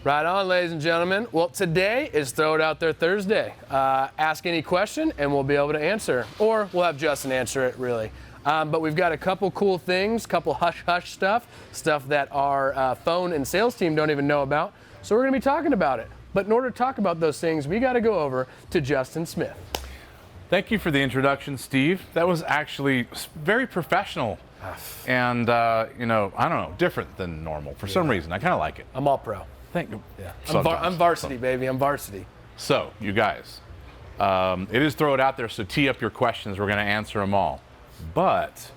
Right on, ladies and gentlemen. Well, today is Throw It Out There Thursday. Ask any question and we'll be able to answer. Or we'll have Justin answer it, really. But we've got a couple cool things, couple hush-hush stuff that our phone and sales team don't even know about. So we're going to be talking about it. But in order to talk about those things, we got to go over to Justin Smith. Thank you for the introduction, Steve. That was actually very professional. And, I don't know, different than normal for some reason. I kind of like it. I'm all pro. Thank you. Yeah. I'm varsity, baby. I'm varsity. So, you guys, it is Throw It Out There, so tee up your questions. We're going to answer them all. But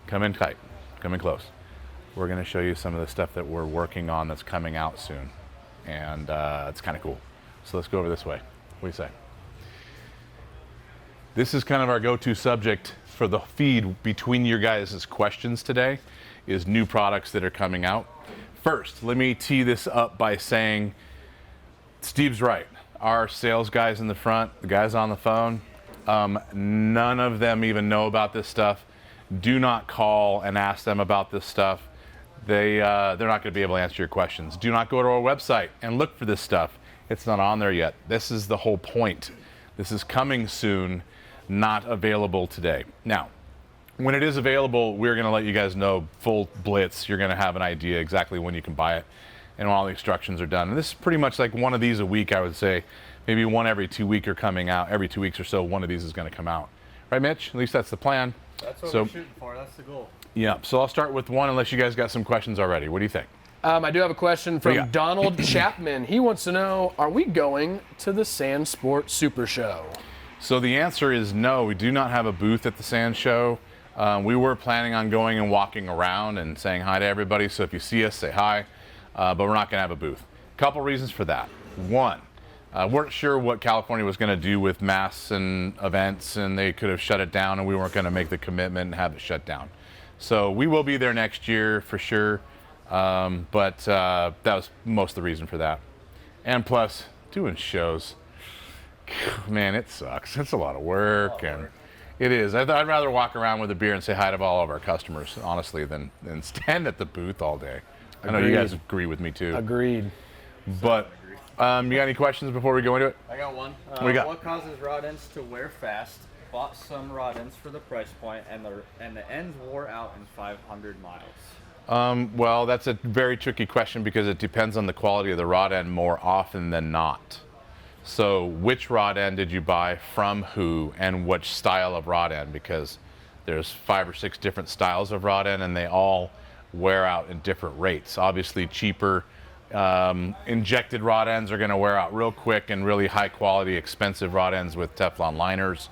come in tight. Come in close. We're going to show you some of the stuff that we're working on that's coming out soon. And it's kind of cool. So let's go over this way. What do you say? This is kind of our go-to subject for the feed between your guys' questions today, is new products that are coming out. First, let me tee this up by saying Steve's right. Our sales guys in the front, the guys on the phone, none of them even know about this stuff. Do not call and ask them about this stuff. They're not going to be able to answer your questions. Do not go to our website and look for this stuff. It's not on there yet. This is the whole point. This is coming soon, not available today. Now, when it is available, we're going to let you guys know full blitz. You're going to have an idea exactly when you can buy it and all the instructions are done. And this is pretty much like one of these a week, I would say. Maybe one every 2 weeks are coming out. Every 2 weeks or so, one of these is going to come out. Right, Mitch? At least that's the plan. That's what we're shooting for. That's the goal. Yeah. So I'll start with one unless you guys got some questions already. What do you think? I do have a question from Donald Chapman. He wants to know, are we going to the Sand Sport Super Show? So the answer is no. We do not have a booth at the Sand Show. We were planning on going and walking around and saying hi to everybody. So if you see us, say hi. But we're not going to have a booth. A couple reasons for that. One, weren't sure what California was going to do with masks and events, and they could have shut it down, and we weren't going to make the commitment and have it shut down. So we will be there next year for sure. But that was most of the reason for that. And plus, doing shows, man, it sucks. It's a lot of work, and it is. I'd rather walk around with a beer and say hi to all of our customers, honestly, than stand at the booth all day. I know you guys agree with me too. Agreed. But you got any questions before we go into it? I got one. What causes rod ends to wear fast? Bought some rod ends for the price point, and the ends wore out in 500 miles. Well, that's a very tricky question because it depends on the quality of the rod end more often than not. So which rod end did you buy from who and which style of rod end? Because there's 5 or 6 different styles of rod end and they all wear out in different rates. Obviously cheaper injected rod ends are going to wear out real quick, and really high quality expensive rod ends with Teflon liners,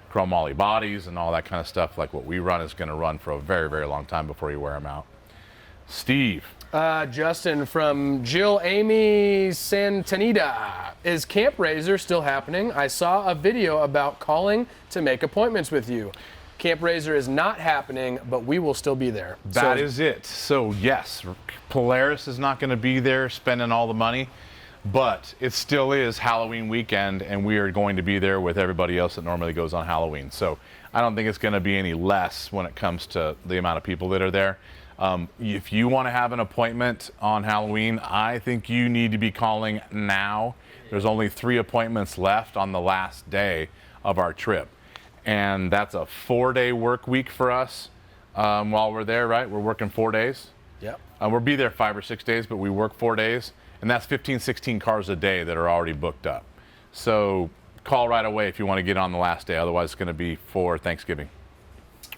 chrome moly bodies, and all that kind of stuff like what we run is going to run for a very, very long time before you wear them out. Steve. Justin from Jill Amy Santanita. Is Camp Razor still happening? I saw a video about calling to make appointments with you. Camp Razor is not happening, but we will still be there. That is it. So yes, Polaris is not going to be there spending all the money, but it still is Halloween weekend, and we are going to be there with everybody else that normally goes on Halloween. So I don't think it's going to be any less when it comes to the amount of people that are there. If you want to have an appointment on Halloween, I think you need to be calling now. There's only 3 appointments left on the last day of our trip. And that's a 4-day work week for us while we're there, right? We're working 4 days. Yep. We'll be there 5 or 6 days, but we work 4 days. And that's 15, 16 cars a day that are already booked up. So call right away if you want to get on the last day. Otherwise, it's going to be for Thanksgiving,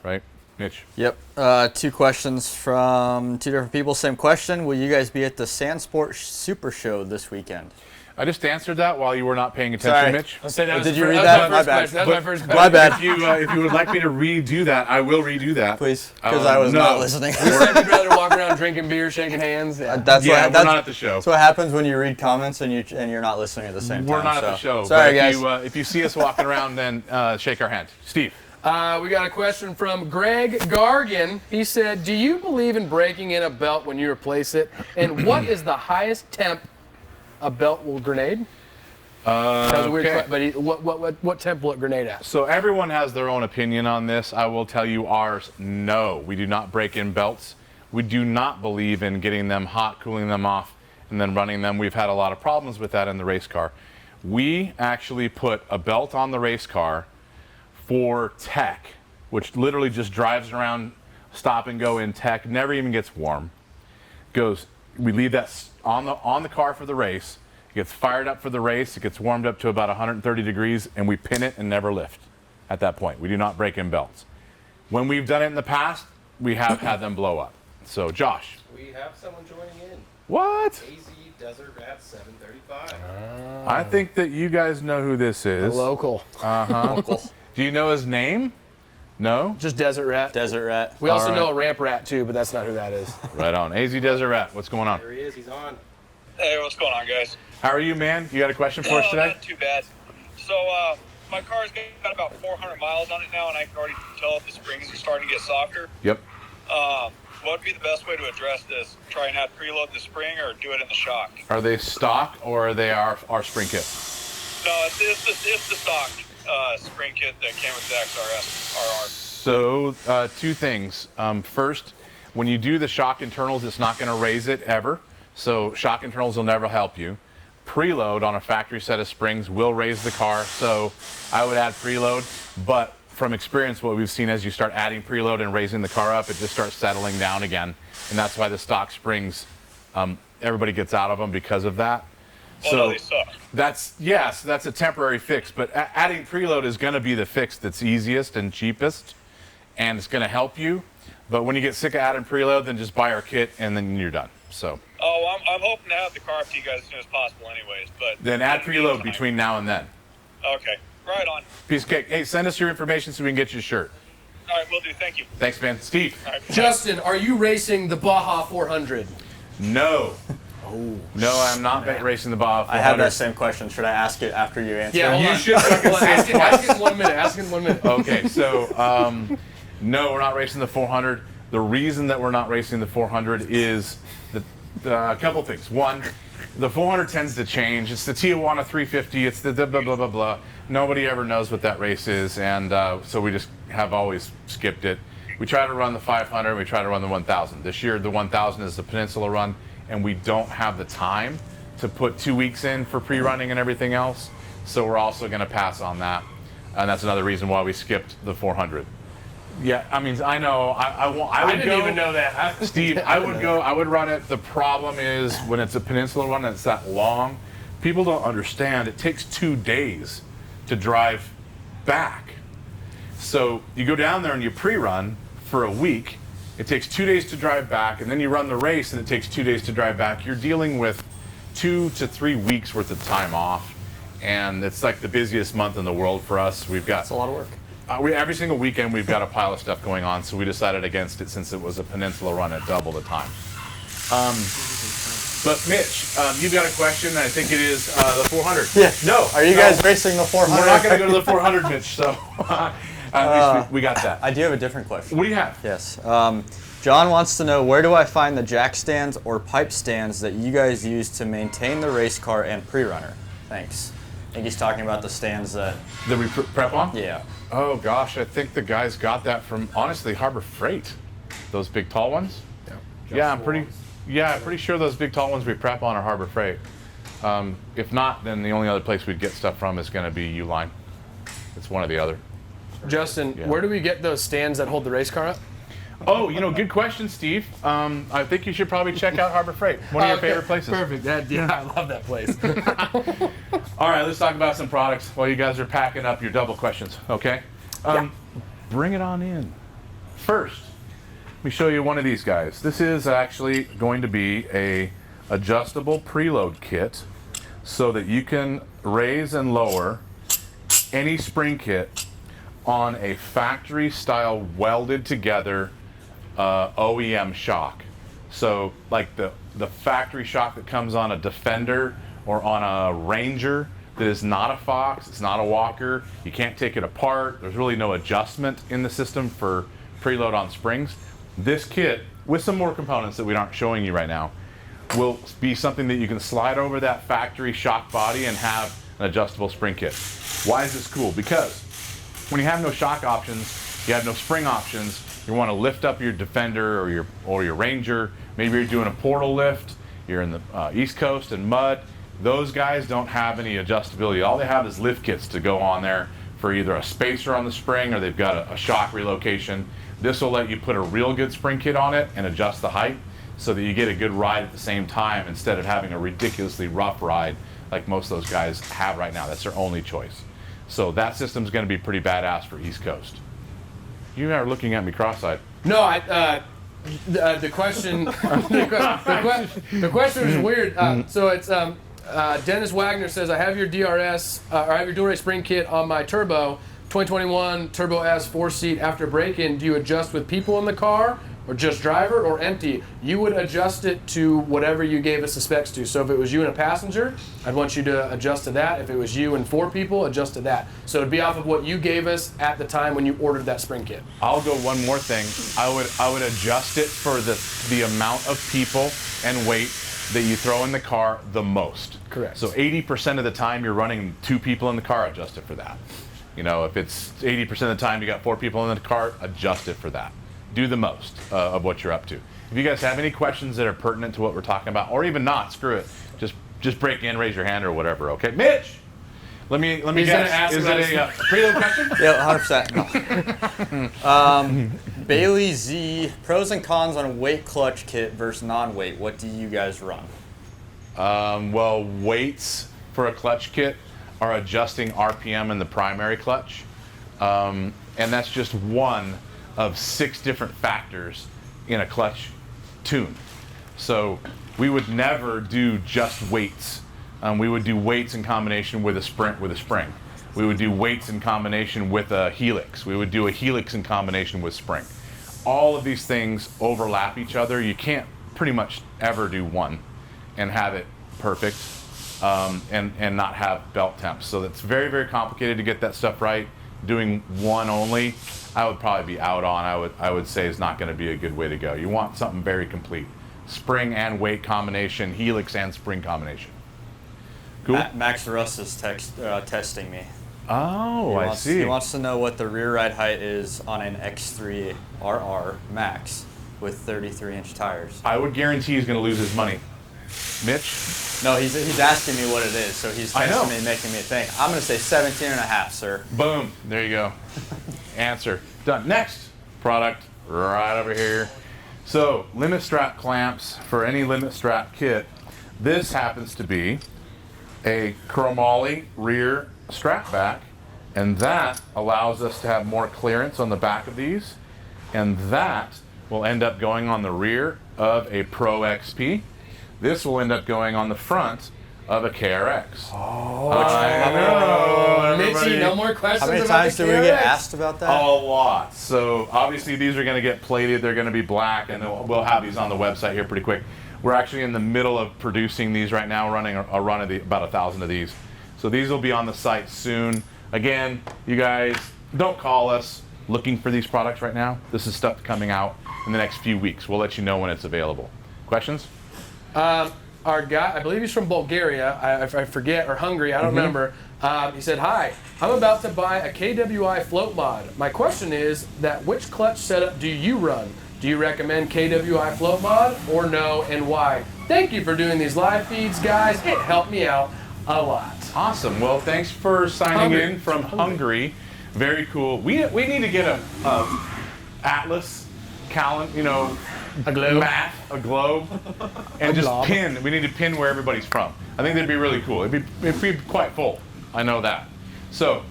right? Mitch. Yep. 2 questions from 2 different people. Same question. Will you guys be at the Sand Sport Super Show this weekend? I just answered that while you were not paying attention, Mitch. Did you read that? My bad. That was my first question. My bad. If you would like me to redo that, I will redo that. Please, because I was not listening. You said you'd rather walk around drinking beer, shaking hands. Yeah. We're not at the show. That's what happens when you read comments and you're not listening at the same time. We're not at the show. Sorry, but guys. If you see us walking around, then shake our hand. Steve. We got a question from Greg Gargan. He said, do you believe in breaking in a belt when you replace it? And what is the highest temp a belt will grenade? Okay. But what temp will it grenade at? So everyone has their own opinion on this. I will tell you ours. No, we do not break in belts. We do not believe in getting them hot, cooling them off, and then running them. We've had a lot of problems with that in the race car. We actually put a belt on the race car for tech, which literally just drives around, stop and go in tech, never even gets warm. We leave that on the car for the race. It gets fired up for the race. It gets warmed up to about 130 degrees, and we pin it and never lift at that point. We do not break in belts. When we've done it in the past, we have had them blow up. So, Josh. We have someone joining in. What? AZ Desert Rat 735. I think that you guys know who this is. Local. Local. Do you know his name? No? Just Desert Rat. Desert Rat. We also All right. know a Ramp Rat too, but that's not who that is. Right on. AZ Desert Rat, what's going on? There he is. He's on. Hey, what's going on, guys? How are you, man? You got a question for us today? Not too bad. So, my car's got about 400 miles on it now, and I can already tell if the springs are starting to get softer. Yep. What would be the best way to address this? Try and have preload the spring or do it in the shock? Are they stock or are they our spring kit? No, it's the stock spring kit that came with the XRS RR. So, two things. First, when you do the shock internals, it's not going to raise it ever. So, shock internals will never help you. Preload on a factory set of springs will raise the car. So, I would add preload. But from experience, what we've seen as you start adding preload and raising the car up, it just starts settling down again. And that's why the stock springs, everybody gets out of them because of that. Well, no, they suck. That's a temporary fix, but adding preload is going to be the fix that's easiest and cheapest, and it's going to help you. But when you get sick of adding preload, then just buy our kit and then you're done. So. Oh, I'm hoping to have the car up to you guys as soon as possible anyways. But Then add preload between now and then. Okay, right on. Piece of cake. Hey, send us your information so we can get you a shirt. All right, will do. Thank you. Thanks, man. Steve. All right, Justin, are you racing the Baja 400? No. No, I'm not racing the Baja 400. I have that same question. Should I ask it after you answer? Yeah, it? hold You on. should fucking say it ask it in 1 minute. Ask it in 1 minute. Okay, so no, we're not racing the 400. The reason that we're not racing the 400 is a couple things. One, the 400 tends to change. It's the Tijuana 350. It's the blah, blah, blah, blah. Nobody ever knows what that race is, and so we just have always skipped it. We try to run the 500, we try to run the 1000. This year, the 1000 is the Peninsula run, and we don't have the time to put 2 weeks in for pre-running and everything else, so we're also going to pass on that, and that's another reason why we skipped the 400. Yeah, I mean, I know, I would didn't even know that. Steve, I would run it. The problem is when it's a Peninsula run and it's that long, people don't understand. It takes 2 days to drive back. So you go down there and you pre-run for a week. It takes 2 days to drive back, and then you run the race and it takes 2 days to drive back. You're dealing with 2 to 3 weeks worth of time off, and it's like the busiest month in the world for us. We've got It's a lot of work. every single weekend we've got a pile of stuff going on, so we decided against it since it was a Peninsula run at double the time. But Mitch, you've got a question. I think it is the 400. Yeah. No. Are you guys racing the 400? We're not going to go to the 400, Mitch. So at least we got that. I do have a different question. What do you have? Yes. John wants to know, where do I find the jack stands or pipe stands that you guys use to maintain the race car and pre-runner? Thanks. I think he's talking about the stands that... That we prep on? Yeah. Oh gosh, I think the guys got that from honestly Harbor Freight. Those big tall ones. Yeah, I'm pretty sure those big tall ones we prep on are Harbor Freight. If not, then the only other place we'd get stuff from is going to be Uline. It's one or the other. Justin, Yeah. where do we get those stands that hold the race car up? Oh, good question, Steve. I think you should probably check out Harbor Freight. One of your favorite places. Perfect. I love that place. All right, let's talk about some products while you guys are packing up your double questions, okay? Bring it on in. First, let me show you one of these guys. This is actually going to be a adjustable preload kit so that you can raise and lower any spring kit on a factory style welded together OEM shock. So like the factory shock that comes on a Defender or on a Ranger that is not a Fox, it's not a Walker, you can't take it apart, there's really no adjustment in the system for preload on springs. This kit, with some more components that we aren't showing you right now, will be something that you can slide over that factory shock body and have an adjustable spring kit. Why is this cool? Because when you have no shock options, you have no spring options, you want to lift up your Defender or your Ranger, maybe you're doing a portal lift, you're in the East Coast and mud, those guys don't have any adjustability. All they have is lift kits to go on there for either a spacer on the spring or they've got a shock relocation. This will let you put a real good spring kit on it and adjust the height so that you get a good ride at the same time instead of having a ridiculously rough ride like most of those guys have right now. That's their only choice. So that system's going to be pretty badass for East Coast. You are looking at me cross-eyed. No, the question the question is weird. So it's Dennis Wagner says, I have your DRS or I have your dual race spring kit on my turbo 2021 Turbo S 4-seat. After break-in, do you adjust with people in the car or just driver or empty? You would adjust it to whatever you gave us the specs to. So if it was you and a passenger, I'd want you to adjust to that. If it was you and 4 people, adjust to that. So it'd be off of what you gave us at the time when you ordered that spring kit. I'll go one more thing. I would adjust it for the amount of people and weight that you throw in the car the most. Correct. So 80% of the time you're running 2 people in the car, adjust it for that. You know, if it's 80% of the time you got 4 people in the car, adjust it for that. Do the most of what you're up to. If you guys have any questions that are pertinent to what we're talking about, or even not, screw it. Just break in, raise your hand or whatever, okay? Mitch! Let me guess. Is it a preload question? Yeah, 100%. No. Bailey Z, pros and cons on weight clutch kit versus non-weight. What do you guys run? Well, weights for a clutch kit are adjusting RPM in the primary clutch. And that's just one of 6 different factors in a clutch tune. So we would never do just weights. We would do weights in combination with a spring. We would do weights in combination with a helix. We would do a helix in combination with spring. All of these things overlap each other. You can't pretty much ever do one and have it perfect and not have belt temps. So it's very, very complicated to get that stuff right. Doing one only, I would probably be out on. I would say is not going to be a good way to go. You want something very complete. Spring and weight combination, helix and spring combination. Cool. Max Russ is testing me. Oh, I see. He wants to know what the rear ride height is on an X3 RR Max with 33-inch tires. I would guarantee he's going to lose his money. Mitch? No, he's asking me what it is, so he's testing me, making me think. I'm going to say 17 and a half, sir. Boom. There you go. Answer. Done. Next product right over here. So, limit strap clamps for any limit strap kit. This happens to be a chromoly rear strap back, and that allows us to have more clearance on the back of these, and that will end up going on the rear of a Pro XP. This will end up going on the front of a KRX. Oh, I know. Mitchie, no more questions. How many about times the do we KRX? get asked about that? A lot. So obviously these are going to get plated. They're going to be black, and we'll have these on the website here pretty quick. We're actually in the middle of producing these right now, running a run of about 1,000 of these. So these will be on the site soon. Again, you guys, don't call us looking for these products right now. This is stuff coming out in the next few weeks. We'll let you know when it's available. Questions? Our guy, I believe he's from Bulgaria, I forget, or Hungary, I don't remember. He said, hi, I'm about to buy a KWI float mod. My question is that which clutch setup do you run? Do you recommend KWI float mod or no, and why? Thank you for doing these live feeds, guys. It helped me out a lot. Awesome. Well, thanks for signing in from Hungary. Very cool. We need to get a atlas, calendar, A globe. map, a globe, and just pin. We need to pin where everybody's from. I think that'd be really cool. It'd be quite full. I know that. So,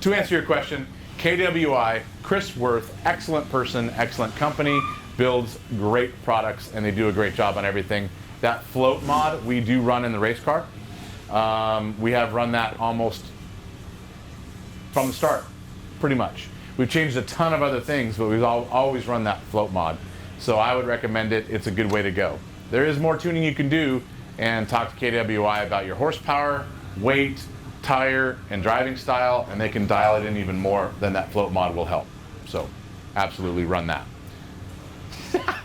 to answer your question, KWI, Chris Worth, excellent person, excellent company, builds great products, and they do a great job on everything. That float mod we do run in the race car. We have run that almost from the start, pretty much. We've changed a ton of other things, but we've always run that float mod. So I would recommend it. It's a good way to go. There is more tuning you can do, and talk to KWI about your horsepower, weight, tire, and driving style, and they can dial it in even more than that float mod will help. So absolutely run that.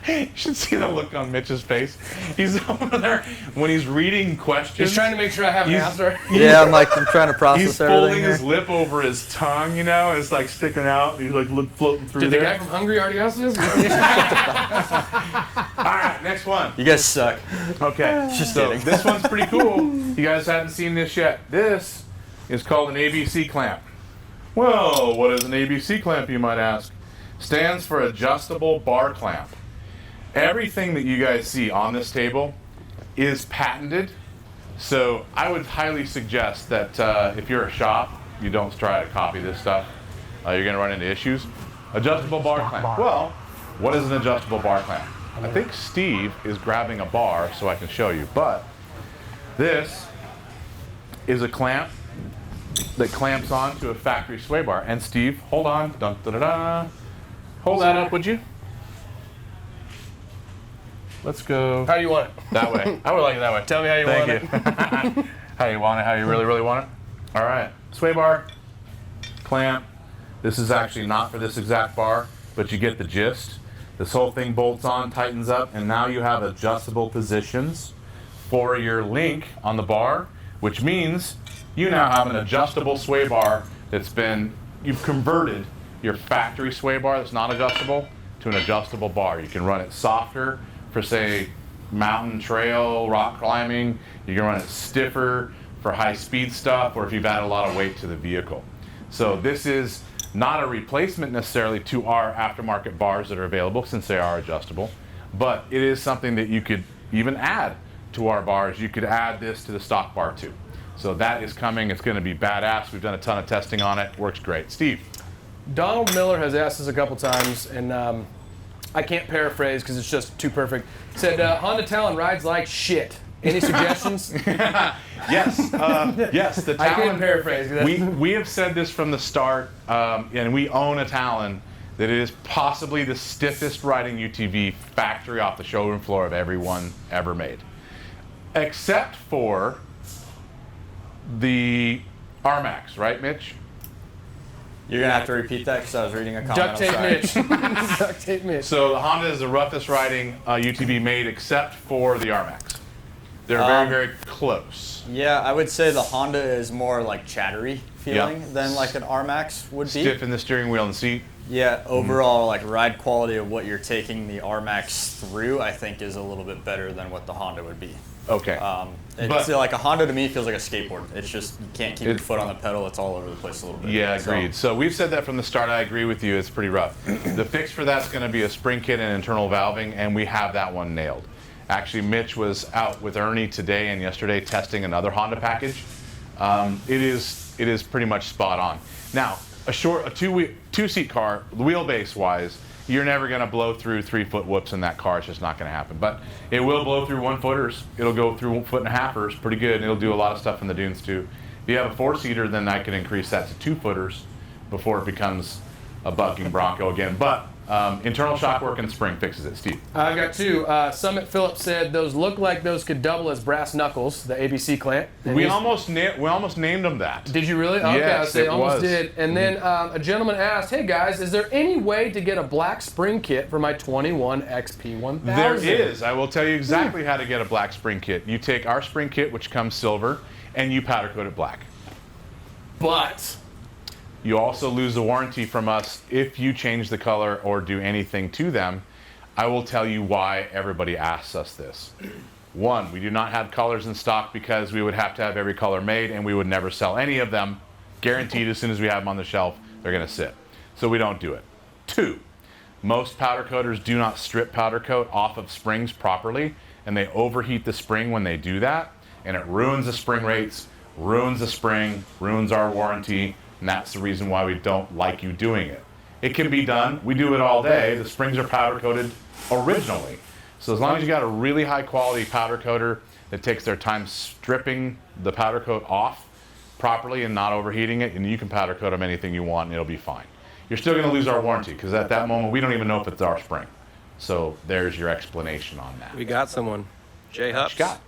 You should see the look on Mitch's face. He's over there when he's reading questions. He's trying to make sure I have an answer. Yeah, I'm trying to process He's everything folding here. his lip over his tongue, you know. It's like sticking out. He's like floating through Did the there. guy from Hungry already ask this? All right, next one. You guys suck. Okay, so kidding. this one's pretty cool. You guys haven't seen this yet. This is called an ABC clamp. Well, what is an ABC clamp, you might ask? Stands for adjustable bar clamp. Everything that you guys see on this table is patented, so I would highly suggest that if you're a shop, you don't try to copy this stuff. You're going to run into issues. Adjustable bar clamp. Well, what is an adjustable bar clamp? I think Steve is grabbing a bar so I can show you, but this is a clamp that clamps onto a factory sway bar. And Steve, hold on. Dun, da, da, da. Hold that up, would you? Let's go How do you want it? that way. I would like it that way. Tell me how you Thank want you. it. How you want it, how you really, really want it? All right. Sway bar, clamp. This is actually not for this exact bar, but you get the gist. This whole thing bolts on, tightens up, and now you have adjustable positions for your link on the bar, which means you now have an adjustable sway bar you've converted your factory sway bar that's not adjustable to an adjustable bar. You can run it softer for, say, mountain trail, rock climbing. You can run it stiffer for high-speed stuff, or if you've added a lot of weight to the vehicle. So this is not a replacement necessarily to our aftermarket bars that are available, since they are adjustable, but it is something that you could even add to our bars. You could add this to the stock bar too. So that is coming. It's going to be badass. We've done a ton of testing on it. Works great. Steve. Donald Miller has asked us a couple times, and I can't paraphrase because it's just too perfect. Said, Honda Talon rides like shit. Any suggestions? Yes, yes. The I Talon. can't paraphrase. We have said this from the start, and we own a Talon that it is possibly the stiffest riding UTV factory off the showroom floor of everyone ever made, except for the RMAX, right, Mitch? You're going to have to repeat that because I was reading a comment. Duct tape I'm sorry. Mitch. Duct tape Mitch. So the Honda is the roughest riding UTV made, except for the RMAX. They're very, very close. Yeah, I would say the Honda is more like chattery feeling than like an RMAX would be. Stiff in the steering wheel and seat. Yeah, overall, like ride quality of what you're taking the RMAX through, I think is a little bit better than what the Honda would be. Okay. It's like a Honda to me feels like a skateboard. It's just you can't keep your foot on the pedal. It's all over the place a little bit. Yeah, So- agreed. So we've said that from the start. I agree with you. It's pretty rough. The fix for that's going to be a spring kit and internal valving, and we have that one nailed. Actually, Mitch was out with Ernie today and yesterday testing another Honda package. It is pretty much spot on. Now, a two-seat car, wheelbase wise, you're never going to blow through 3-foot whoops in that car. It's just not going to happen. But it will blow through 1-footers. It'll go through 1.5-footers, pretty good, and it'll do a lot of stuff in the dunes too. If you have a 4-seater, then I can increase that to 2-footers before it becomes a bucking Bronco again. But internal shock work and spring fixes it. Steve. I've got two. Summit Phillips said those look like those could double as brass knuckles, the ABC clamp. And We almost named them that. Did you really? Okay, Yes, they it almost was. did. And then a gentleman asked, "Hey guys, is there any way to get a black spring kit for my 21 XP1000?" There is. I will tell you exactly how to get a black spring kit. You take our spring kit, which comes silver, and you powder coat it black. But You also lose the warranty from us if you change the color or do anything to them. I will tell you why everybody asks us this. One, we do not have colors in stock because we would have to have every color made and we would never sell any of them. Guaranteed as soon as we have them on the shelf, they're going to sit. So we don't do it. Two, most powder coaters do not strip powder coat off of springs properly, and they overheat the spring when they do that, and it ruins the spring rates, ruins the spring, ruins our warranty, and that's the reason why we don't like you doing it. It can be done. We do it all day. The springs are powder coated originally. So as long as you got a really high quality powder coater that takes their time stripping the powder coat off properly and not overheating it, and you can powder coat them anything you want and it'll be fine. You're still going to lose our warranty because at that moment we don't even know if it's our spring. So there's your explanation on that. We got someone. Jay Hups. Scott.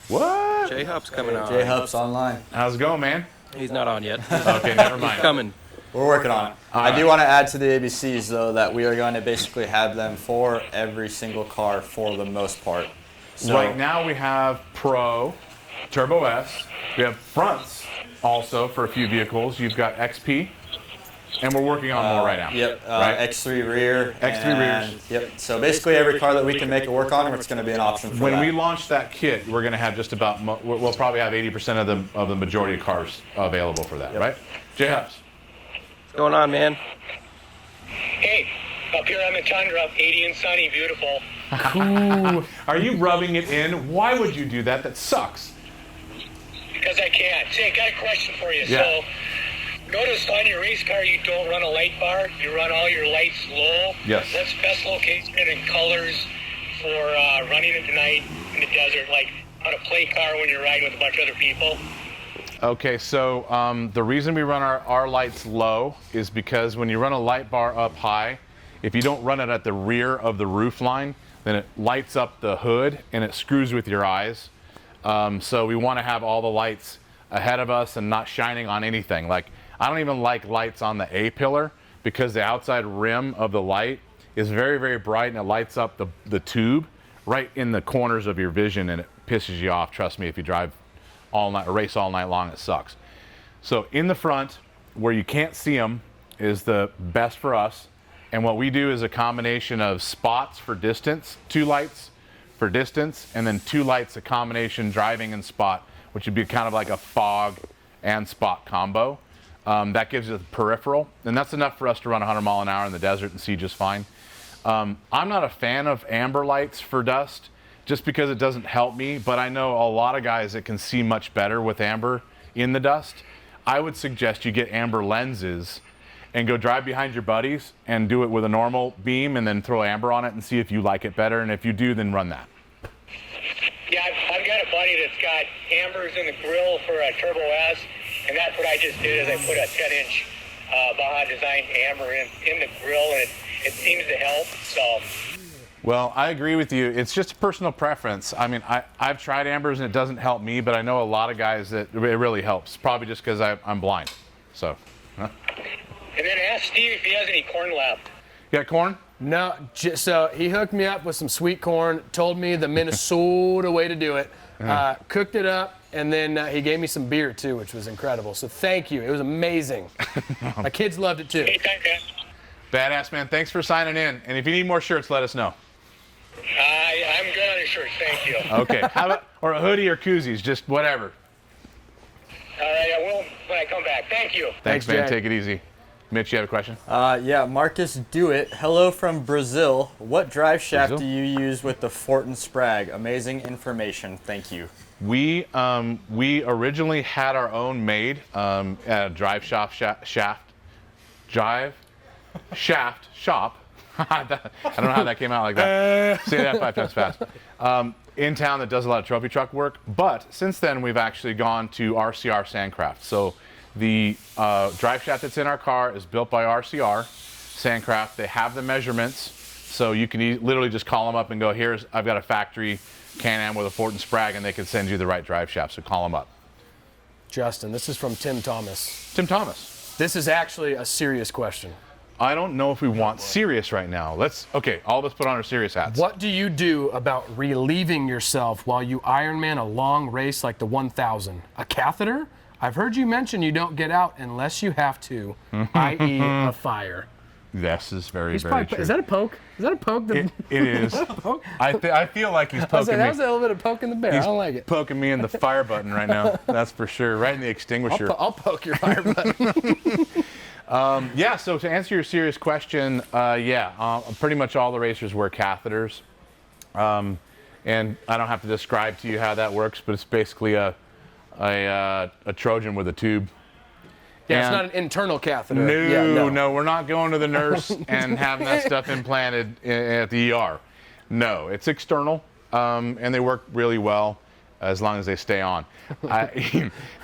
What? Jay Hups coming on. J-Hub's online. How's it going, man? He's not on yet. Okay, never mind. He's coming. We're working on it. I do want to add to the ABCs, though, that we are going to basically have them for every single car for the most part. So, Right now we have Pro, Turbo S. We have fronts also for a few vehicles. You've got XP, and we're working on more right now. Yep, right? X3 rear. X3 rears. Yep, so basically every car that we can make it work on, it's going to be an option for When that. we launch that kit, we're going to have just about, we'll probably have 80% of the majority of cars available for that, right? J-Hubs. What's going on, man? Hey, up here on the tundra, 80 and sunny, beautiful. Ooh, are you rubbing it in? Why would you do that? That sucks. Because I can't. Say, I got a question for you. Yeah. So, notice on your race car you don't run a light bar. You run all your lights low. Yes. What's best location and colors for running at night in the desert, like on a play car when you're riding with a bunch of other people? Okay, so the reason we run our lights low is because when you run a light bar up high, if you don't run it at the rear of the roof line, then it lights up the hood and it screws with your eyes. So we want to have all the lights ahead of us and not shining on anything. Like, I don't even like lights on the A-pillar because the outside rim of the light is very, very bright and it lights up the tube right in the corners of your vision and it pisses you off. Trust me, if you drive all night or race all night long, it sucks. So in the front, where you can't see them, is the best for us. And what we do is a combination of spots for distance, 2 lights for distance, and then 2 lights, a combination driving and spot, which would be kind of like a fog and spot combo. That gives you the peripheral, and that's enough for us to run 100 mile an hour in the desert and see just fine. I'm not a fan of amber lights for dust, just because it doesn't help me, but I know a lot of guys that can see much better with amber in the dust. I would suggest you get amber lenses and go drive behind your buddies and do it with a normal beam and then throw amber on it and see if you like it better, and if you do, then run that. Yeah, I've got a buddy that's got ambers in the grill for a Turbo S, and that's what I just did is I put a 10-inch Baja designed amber in the grill, and it seems to help, so. Well, I agree with you. It's just a personal preference. I mean, I've tried ambers and it doesn't help me, but I know a lot of guys that it really helps, probably just because I'm blind. So. And then ask Steve if he has any corn left. You got corn? No, so he hooked me up with some sweet corn, told me the Minnesota way to do it, cooked it up, and then he gave me some beer too, which was incredible. So thank you. It was amazing. My kids loved it too. Hey, thanks, man. Badass, man. Thanks for signing in. And if you need more shirts, let us know. I'm good on your shirt, thank you. Okay. How about, or a hoodie or koozies, just whatever. All right, I will when I come back. Thank you. Thanks, Thanks, man. Jay. Take it easy. Mitch, you have a question? Yeah, Marcus Dewitt. Hello from Brazil. What drive shaft Brazil? do you use with the Fortin Sprag? Amazing information. Thank you. We originally had our own made at a Driveshaft shop. I don't know how that came out like that. Say that 5 times fast. In town that does a lot of trophy truck work, but since then we've actually gone to RCR Sandcraft. So the drive shaft that's in our car is built by RCR Sandcraft. They have the measurements, so you can literally just call them up and go, I've got a factory Can-Am with a Fortin Sprag, and they can send you the right drive shaft, so call them up. Justin, this is from Tim Thomas. Tim Thomas. This is actually a serious question. I don't know if we want serious right now. All of us put on our serious hats. What do you do about relieving yourself while you Ironman a long race like the 1000? A catheter? I've heard you mention you don't get out unless you have to, i.e. a fire. This is very He's true. is that a poke? Is that a poke? It is. I feel like he's I was poking like, me. that was a little bit of poke in the bear. I don't like it. Poking me in the fire button right now. That's for sure. Right in the extinguisher. I'll poke your fire button. Yeah, so to answer your serious question, pretty much all the racers wear catheters. And I don't have to describe to you how that works, but it's basically a Trojan with a tube. Yeah, it's not an internal catheter. No, we're not going to the nurse and having that stuff implanted at the ER. No, it's external, and they work really well as long as they stay on.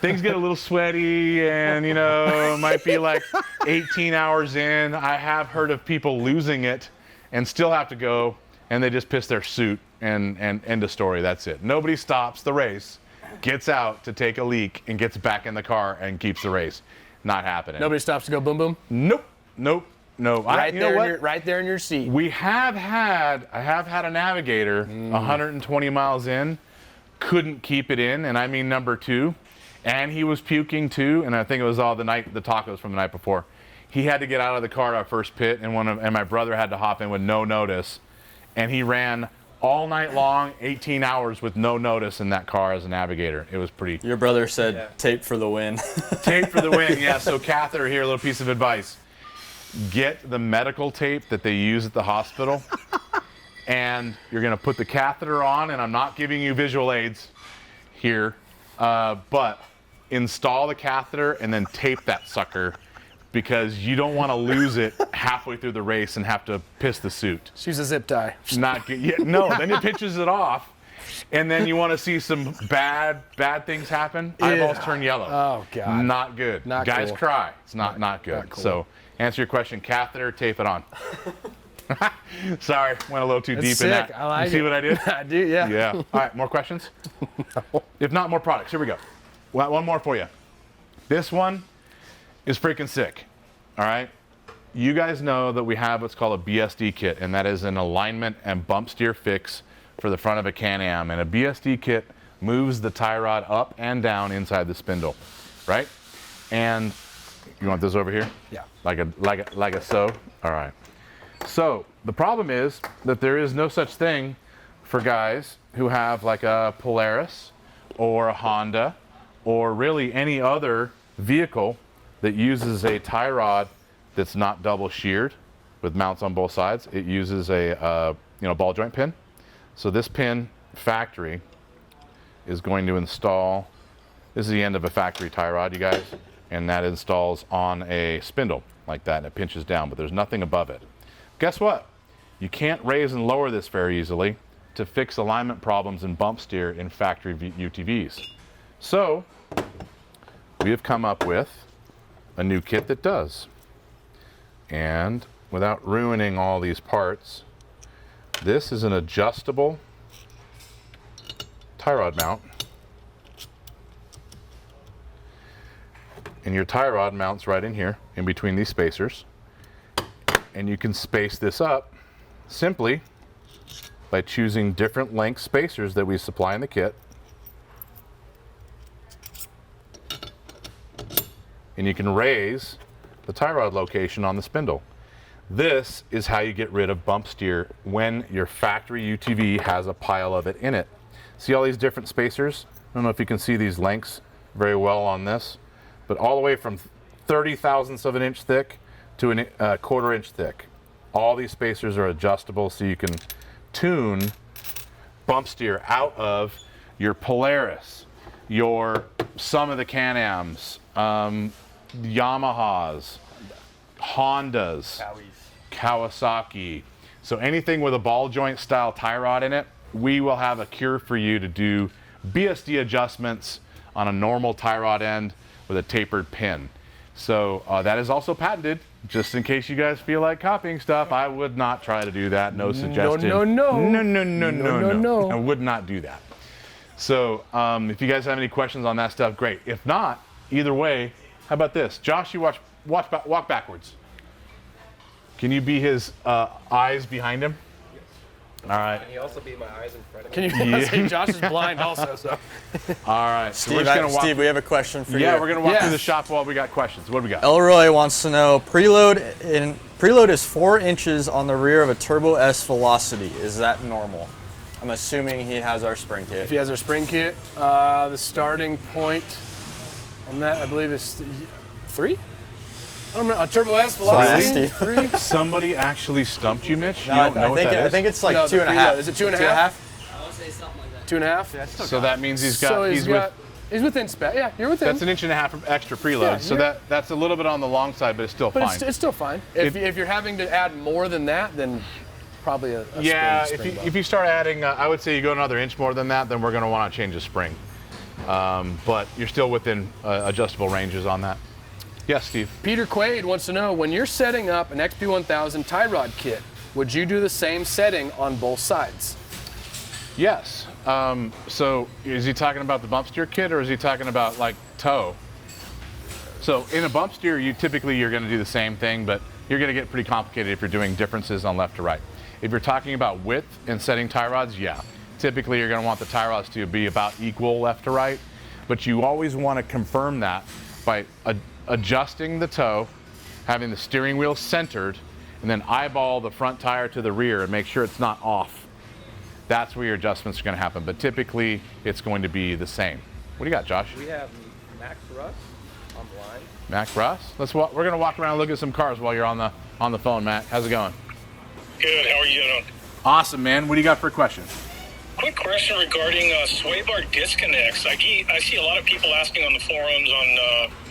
Things get a little sweaty and, might be like 18 hours in. I have heard of people losing it and still have to go, and they just piss their suit and end of story. That's it. Nobody stops the race, gets out to take a leak, and gets back in the car and keeps the race. Not happening. Nobody stops to go boom boom. Nope. Right You there, know what? right there in your seat. I have had a Navigator 120 miles in, couldn't keep it in, and I mean number 2, and he was puking too, and I think it was all the tacos from the night before. He had to get out of the car at our first pit, and my brother had to hop in with no notice, and he ran all night long, 18 hours with no notice in that car as a Navigator. It was pretty. Your brother said tape for the win. Tape for the win, yeah. So catheter here, a little piece of advice. Get the medical tape that they use at the hospital, and you're gonna put the catheter on, and I'm not giving you visual aids here, but install the catheter and then tape that sucker, because you don't want to lose it halfway through the race and have to piss the suit. Use a zip tie. Not good. Yeah, no, then it pinches it off, and then you want to see some bad things happen. Eyeballs turn yellow. Oh God. Not good. Not Guys cool. cry. It's not good. Not cool. So answer your question, catheter, tape it on. Sorry, went a little too That's deep sick. in that. I like you see it. what I did? I do, yeah. Yeah. All right, more questions? No. If not, more products. Here we go. One more for you. This one is freaking sick. All right. You guys know that we have what's called a BSD kit, and that is an alignment and bump steer fix for the front of a Can-Am. And a BSD kit moves the tie rod up and down inside the spindle, right? And you want this over here? Yeah. Like a so? All right. So the problem is that there is no such thing for guys who have like a Polaris or a Honda or really any other vehicle that uses a tie rod that's not double sheared with mounts on both sides. It uses a ball joint pin. So this pin, factory, is going to install, this is the end of a factory tie rod, you guys, and that installs on a spindle like that, and it pinches down, but there's nothing above it. Guess what? You can't raise and lower this very easily to fix alignment problems and bump steer in factory UTVs. So we have come up with a new kit that does. And without ruining all these parts, this is an adjustable tie rod mount. And your tie rod mounts right in here, in between these spacers. And you can space this up simply by choosing different length spacers that we supply in the kit. And you can raise the tie rod location on the spindle. This is how you get rid of bump steer when your factory UTV has a pile of it in it. See all these different spacers? I don't know if you can see these lengths very well on this, but all the way from 30 thousandths of an inch thick to a quarter inch thick. All these spacers are adjustable so you can tune bump steer out of your Polaris, some of the Can-Ams, Yamahas, Hondas, Kawasaki. So anything with a ball joint style tie rod in it, we will have a cure for you to do BSD adjustments on a normal tie rod end with a tapered pin. So that is also patented. Just in case you guys feel like copying stuff, I would not try to do that. No suggestion. No. I would not do that. So if you guys have any questions on that stuff, great. If not, either way, how about this? Josh, you walk backwards. Can you be his eyes behind him? All right. Can he also be my eyes in front of Can me? you say Josh is blind also, so. All right. So Steve, we have a question for you. Yeah, we're going to walk Yes. through the shop while we got questions. What do we got? Elroy wants to know, preload is 4 inches on the rear of a Turbo S Velocity. Is that normal? I'm assuming he has our spring kit. If he has our spring kit, the starting point on that, I believe, is 3? I don't remember. A Turbo S Velocity? Steve. 3? Somebody actually stumped you, Mitch? You No, don't know what that I is? think it's like No, the 2.5. preload. Is it 2.5? 2.5? I would say something like that. 2.5? So that means he's within spec. Yeah, you're within. that's an inch and a half of extra preload. Yeah, so you're- that's a little bit on the long side, but it's still But fine. it's still fine. If you're having to add more than that, then probably a Yeah, spring if you start adding, I would say you go another inch more than that, then we're going to want to change the spring. But you're still within adjustable ranges on that. Yes, Steve. Peter Quaid wants to know, when you're setting up an XP1000 tie rod kit, would you do the same setting on both sides? Yes. So is he talking about the bump steer kit, or is he talking about like toe? So in a bump steer, you're going to do the same thing, but you're going to get pretty complicated if you're doing differences on left to right. If you're talking about width and setting tie rods, yeah. Typically, you're going to want the tie rods to be about equal left to right, but you always want to confirm that by adjusting the toe, having the steering wheel centered, and then eyeball the front tire to the rear and make sure it's not off. That's where your adjustments are going to happen, but typically it's going to be the same. What do you got, Josh? We have Max Russ on the line. Mac Russ? We're going to walk around and look at some cars while you're on the phone, Matt. How's it going? Good. How are you doing? Awesome, man. What do you got for a question? Quick question regarding sway bar disconnects. I see a lot of people asking on the forums,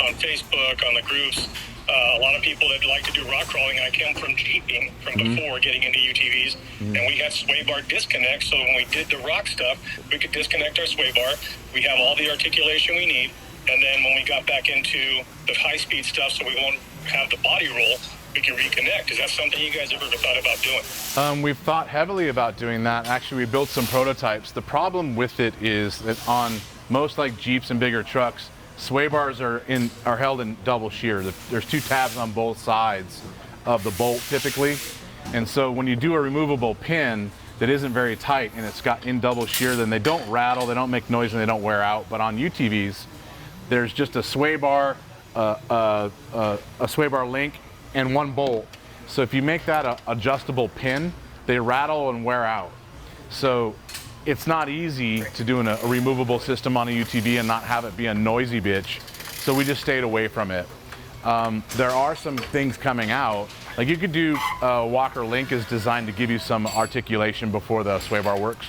on Facebook, on the groups. A lot of people that like to do rock crawling. I came from jeeping from before getting into UTVs, and we had sway bar disconnects. So when we did the rock stuff, we could disconnect our sway bar. We have all the articulation we need, and then when we got back into the high-speed stuff, so we won't have the body roll, we can reconnect. Is that something you guys ever thought about doing? We've thought heavily about doing that. Actually, we built some prototypes. The problem with it is that on most like Jeeps and bigger trucks, sway bars are held in double shear. There's two tabs on both sides of the bolt typically. And so when you do a removable pin that isn't very tight and it's got in double shear, then they don't rattle, they don't make noise, and they don't wear out. But on UTVs, there's just a sway bar, a sway bar link, and one bolt. So if you make that a adjustable pin, they rattle and wear out. So it's not easy to do a removable system on a UTV and not have it be a noisy bitch. So we just stayed away from it. There are some things coming out. Like you could do Walker Link is designed to give you some articulation before the sway bar works,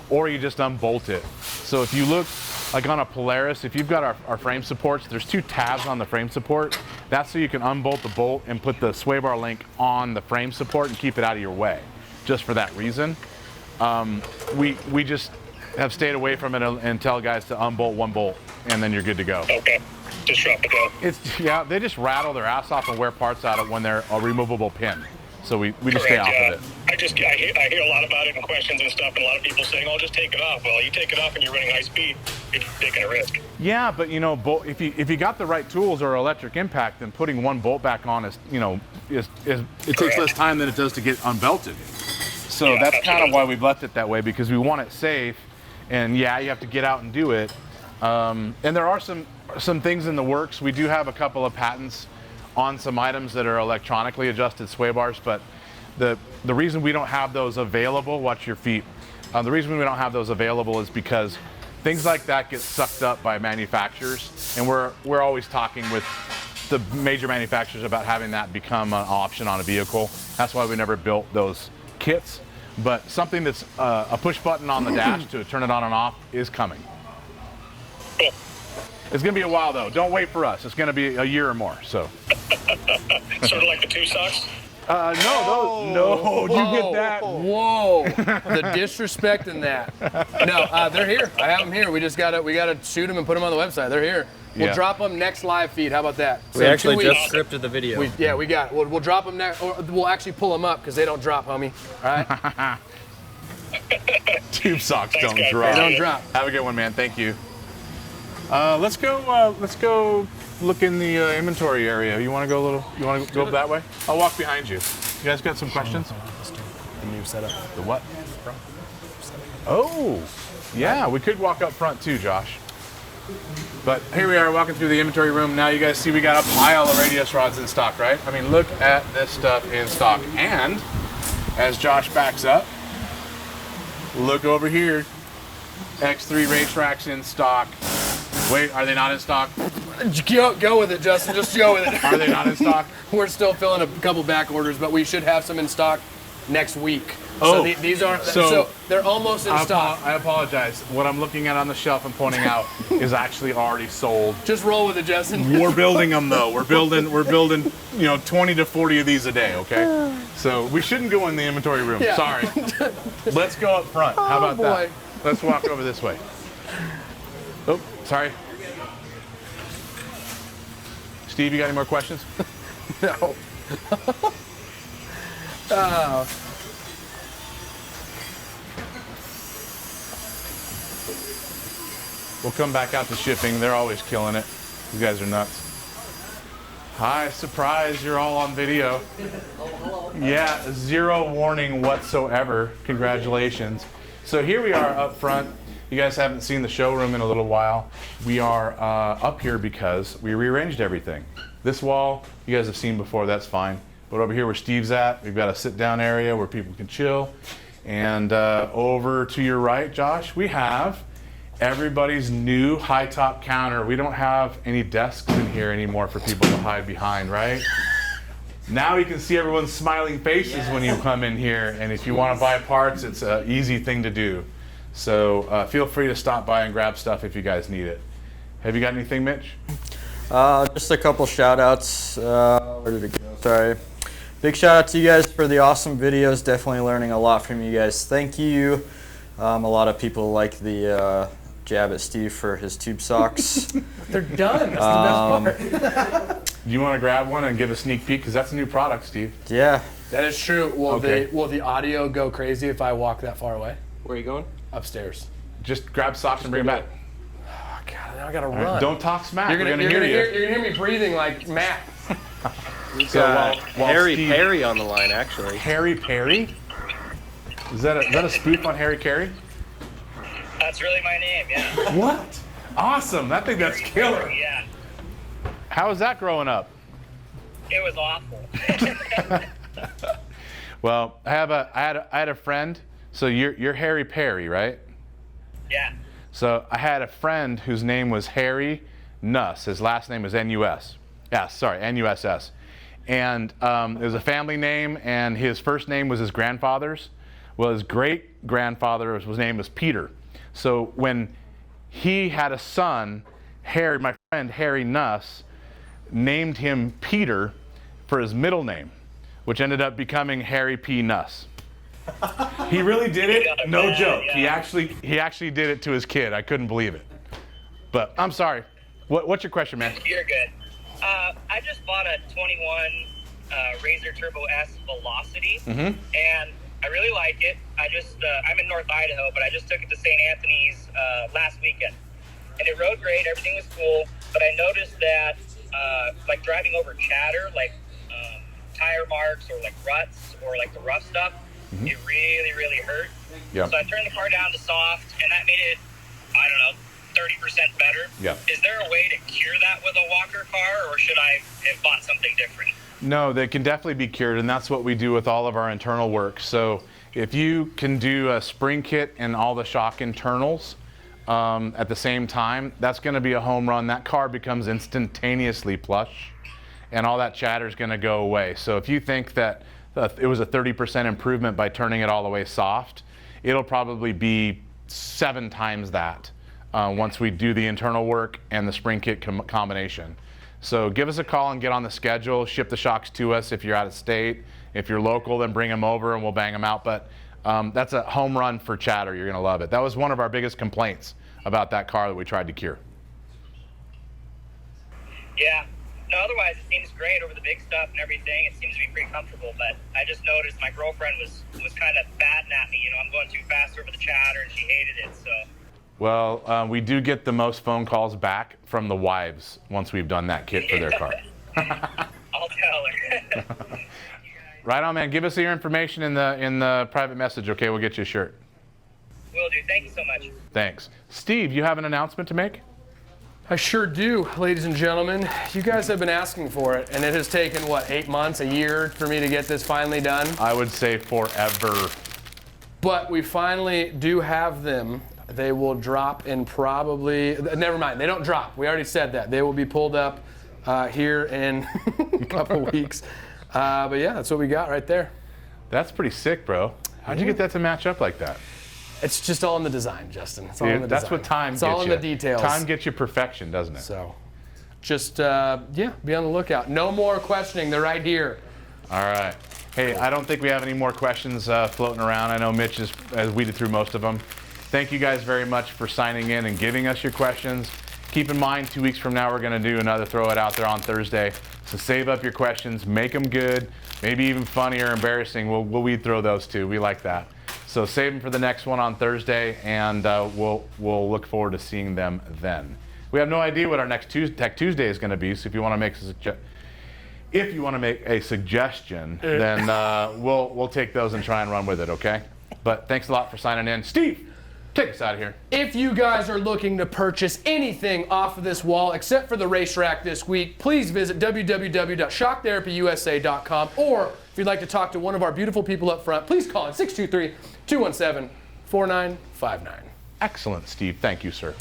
or you just unbolt it. So if you look like on a Polaris, if you've got our frame supports, there's two tabs on the frame support. That's so you can unbolt the bolt and put the sway bar link on the frame support and keep it out of your way, just for that reason. We just have stayed away from it and tell guys to unbolt one bolt, and then you're good to go. Okay. Just drop it down. They just rattle their ass off and wear parts out of when they're a removable pin. So we just stay off of it. I hear a lot about it in questions and stuff, and a lot of people saying, "Oh, just take it off." Well, you take it off and you're running high speed, you're taking a risk. Yeah, but if you got the right tools or electric impact, then putting one bolt back on is it takes less time than it does to get unbelted. So Yeah, that's kind of absolutely. why we've left it that way, because we want it safe. And yeah, you have to get out and do it. And there are some things in the works. We do have a couple of patents on some items that are electronically adjusted sway bars, but the reason we don't have those available, watch your feet. The reason we don't have those available is because things like that get sucked up by manufacturers, and we're always talking with the major manufacturers about having that become an option on a vehicle. That's why we never built those kits. But something that's a push button on the dash to turn it on and off is coming. Cool. It's gonna be a while though. Don't wait for us. It's gonna be a year or more. So. Sort of like the two socks. No, you get that. Whoa, the disrespect in that. No, they're here. I have them here. We gotta shoot them and put them on the website. They're here. We'll drop them next live feed. How about that? We actually just scripted the video. We got it. We'll drop them next, or we'll actually pull them up because they don't drop, homie. All right? Tube socks Thanks, don't guys. drop. They don't drop. Have a good one, man. Thank you. Let's go look in the inventory area. You want to go that way? I'll walk behind you. You guys got some questions? The new setup. The what? Oh, yeah. We could walk up front too, Josh. But here we are walking through the inventory room. Now you guys see we got a pile of radius rods in stock, right? I mean, look at this stuff in stock. And as Josh backs up, look over here. X3 race racks in stock. Wait, are they not in stock? Go with it, Justin. Just go with it. Are they not in stock? We're still filling a couple back orders, but we should have some in stock next week. Oh, so these aren't. so So they're almost in stock. I apologize. What I'm looking at on the shelf and pointing out is actually already sold. Just roll with it, Justin. We're building them though. We're building 20 to 40 of these a day, okay? So we shouldn't go in the inventory room. Yeah. Sorry. Let's go up front. How about that? boy. Let's walk over this way. Oh, sorry. Steve, you got any more questions? No. We'll come back out to shipping. They're always killing it. You guys are nuts. Hi, surprise, you're all on video. Yeah, 0 warning whatsoever. Congratulations. So here we are up front. You guys haven't seen the showroom in a little while. We are up here because we rearranged everything. This wall, you guys have seen before, that's fine. But over here where Steve's at, we've got a sit-down area where people can chill. And over to your right, Josh, we have everybody's new high-top counter. We don't have any desks in here anymore for people to hide behind, right? Now you can see everyone's smiling faces when you come in here, and if you want to buy parts, it's an easy thing to do. So feel free to stop by and grab stuff if you guys need it. Have you got anything, Mitch? Just a couple shout outs. Where did it go? Sorry. Big shout out to you guys for the awesome videos. Definitely learning a lot from you guys. Thank you. A lot of people like the jab at Steve for his tube socks. They're done. That's the best part. Do you want to grab one and give a sneak peek? Because that's a new product, Steve. Yeah. That is true. Will the audio go crazy if I walk that far away? Where are you going? Upstairs. Just grab socks and bring them back. Oh, God, now I gotta All run. right, don't talk smack. You're gonna hear you. You're gonna hear me breathing like Matt. We've So got while Harry Steve- Perry on the line, actually. Harry Perry? Is that a spoof on Harry Carey? That's really my name, yeah. What? Awesome. I think that's killer. Yeah, How was that growing up? it was awful. Well, I had a friend. So you're Harry Perry, right? Yeah. So I had a friend whose name was Harry Nuss. His last name was N-U-S. Yeah, sorry, N-U-S-S. And it was a family name, and his first name was his grandfather's. Well, his great-grandfather's name was Peter. So when he had a son, Harry, my friend Harry Nuss, named him Peter for his middle name, which ended up becoming Harry P. Nuss. He really did it, no joke. Yeah. He actually did it to his kid. I couldn't believe it. But I'm sorry. What's your question, man? You're good. I just bought a 21 Razor Turbo S Velocity, and I really like it. I'm in North Idaho, but I just took it to St. Anthony's last weekend, and it rode great. Everything was cool, but I noticed that like driving over chatter, like tire marks or like ruts or like the rough stuff, it really hurt. Yeah. So I turned the car down to soft, and that made it, I don't know, 30% better. Yeah. Is there a way to cure that with a Walker car, or should I have bought something different? No, they can definitely be cured, and that's what we do with all of our internal work. So if you can do a spring kit and all the shock internals at the same time, that's going to be a home run. That car becomes instantaneously plush, and all that chatter is going to go away. So if you think that it was a 30% improvement by turning it all the way soft, it'll probably be 7 times that once we do the internal work and the spring kit combination. So give us a call and get on the schedule. Ship the shocks to us if you're out of state. If you're local, then bring them over and we'll bang them out. But that's a home run for chatter. You're going to love it. That was one of our biggest complaints about that car that we tried to cure. Yeah. No, otherwise it seems great over the big stuff and everything. It seems to be pretty comfortable, but I just noticed my girlfriend was kind of batting at me. You know, I'm going too fast over the chatter, and she hated it, so. Well, we do get the most phone calls back from the wives once we've done that kit for their car. I'll tell her. Right on, man. Give us your information in the private message, okay? We'll get you a shirt. Will do. Thank you so much. Thanks. Steve, you have an announcement to make? I sure do, ladies and gentlemen. You guys have been asking for it, and it has taken, what, 8 months, a year for me to get this finally done? I would say forever. But we finally do have them. They will drop in probably, never mind, they don't drop. We already said that. They will be pulled up here in a couple weeks. But yeah, that's what we got right there. That's pretty sick, bro. How'd you get that to match up like that? It's just all in the design, Justin. It's all in the That's design. what time it's gets all in you. the details. Time gets you perfection, doesn't it? So just, yeah, be on the lookout. No more questioning. They're right here. All right. Hey, I don't think we have any more questions floating around. I know Mitch has weeded through most of them. Thank you guys very much for signing in and giving us your questions. Keep in mind, 2 weeks from now, we're going to do another Throw It Out There on Thursday. So save up your questions, make them good, maybe even funny or embarrassing. We'll weed through those too. We like that. So save them for the next one on Thursday, and we'll look forward to seeing them then. We have no idea what our next Tech Tuesday is going to be, so if you want to make If you want to make a suggestion, then we'll take those and try and run with it, okay? But thanks a lot for signing in. Steve, take us out of here. If you guys are looking to purchase anything off of this wall except for the race rack this week, please visit www.shocktherapyusa.com, or if you'd like to talk to one of our beautiful people up front, please call in 623-217-4959. Excellent, Steve. Thank you, sir.